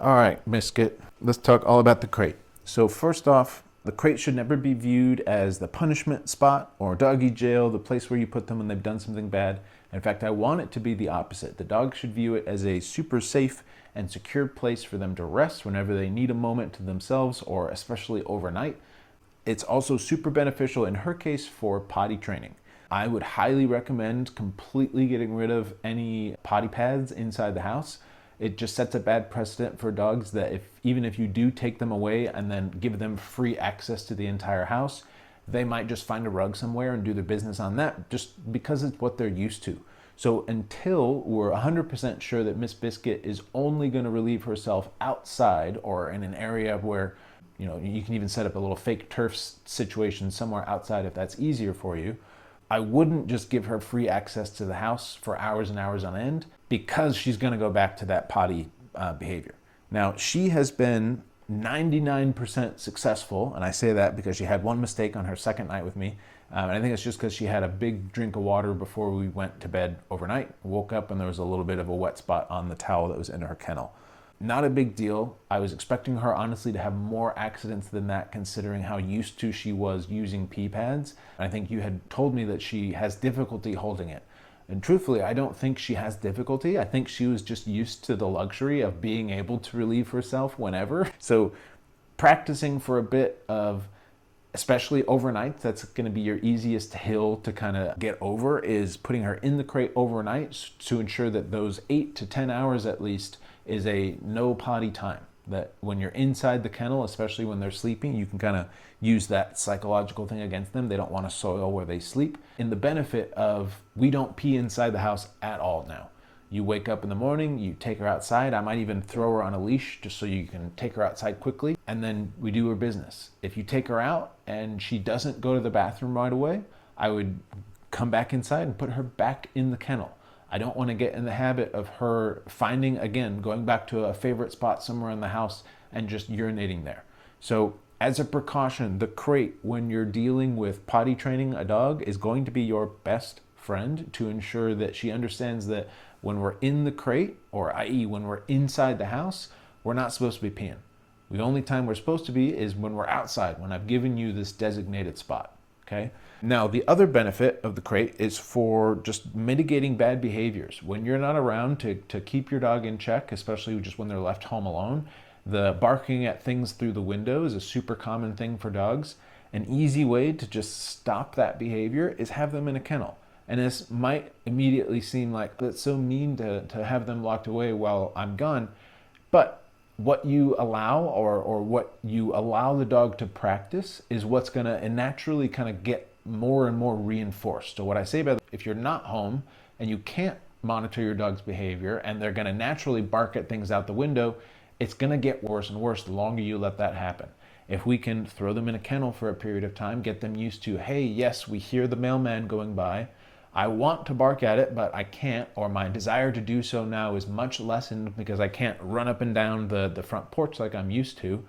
All right, Biscuit, let's talk all about the crate. So first off, the crate should never be viewed as the punishment spot or doggy jail, the place where you put them when they've done something bad. In fact, I want it to be the opposite. The dog should view it as a super safe and secure place for them to rest whenever they need a moment to themselves, or especially overnight. It's also super beneficial in her case for potty training. I would highly recommend completely getting rid of any potty pads inside the house. It just sets a bad precedent for dogs that even if you do take them away and then give them free access to the entire house, they might just find a rug somewhere and do their business on that just because it's what they're used to. So until we're 100% sure that Miss Biscuit is only going to relieve herself outside or in an area where, you can even set up a little fake turf situation somewhere outside if that's easier for you, I wouldn't just give her free access to the house for hours and hours on end, because she's going to go back to that potty behavior. Now, she has been 99% successful, and I say that because she had one mistake on her second night with me, and I think it's just because she had a big drink of water before we went to bed overnight, woke up and there was a little bit of a wet spot on the towel that was in her kennel. Not a big deal. I was expecting her, honestly, to have more accidents than that, considering how used to she was using pee pads. I think you had told me that she has difficulty holding it. And truthfully, I don't think she has difficulty. I think she was just used to the luxury of being able to relieve herself whenever. So practicing for a bit of, especially overnight, that's going to be your easiest hill to kind of get over, is putting her in the crate overnight to ensure that those 8 to 10 hours at least is a no potty time. That when you're inside the kennel, especially when they're sleeping, you can kind of use that psychological thing against them. They don't want to soil where they sleep. In the benefit of, we don't pee inside the house at all now. You wake up in the morning, you take her outside. I might even throw her on a leash just so you can take her outside quickly, and then we do her business. If you take her out and she doesn't go to the bathroom right away, I would come back inside and put her back in the kennel. I don't want to get in the habit of her finding, again, going back to a favorite spot somewhere in the house and just urinating there. So as a precaution, the crate, when you're dealing with potty training a dog, is going to be your best friend to ensure that she understands that when we're in the crate, or i.e. when we're inside the house, we're not supposed to be peeing. The only time we're supposed to be is when we're outside, when I've given you this designated spot. Okay. Now, the other benefit of the crate is for just mitigating bad behaviors. When you're not around to keep your dog in check, especially just when they're left home alone, the barking at things through the window is a super common thing for dogs. An easy way to just stop that behavior is have them in a kennel. And this might immediately seem like that's so mean to have them locked away while I'm gone, but what you allow or what you allow the dog to practice is what's going to naturally kind of get more and more reinforced. So what I say about, if you're not home and you can't monitor your dog's behavior and they're going to naturally bark at things out the window, it's going to get worse and worse the longer you let that happen. If we can throw them in a kennel for a period of time, get them used to, hey, yes, we hear the mailman going by. I want to bark at it, but I can't, or my desire to do so now is much lessened because I can't run up and down the front porch like I'm used to.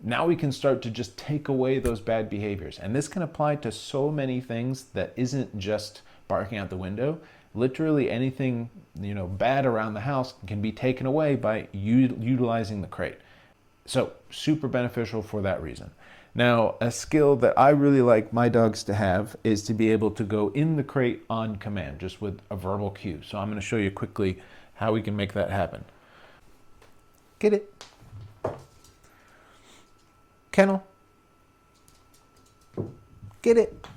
Now we can start to just take away those bad behaviors. And this can apply to so many things that isn't just barking out the window. Literally anything, bad around the house can be taken away by utilizing the crate. So super beneficial for that reason. Now, a skill that I really like my dogs to have is to be able to go in the crate on command, just with a verbal cue. So I'm going to show you quickly how we can make that happen. Get it. Kennel. Get it.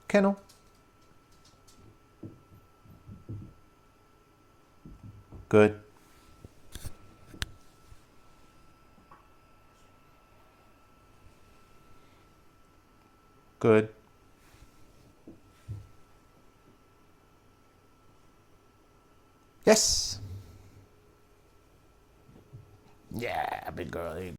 Kennel. Good. Good. Yes. Yeah, big girl.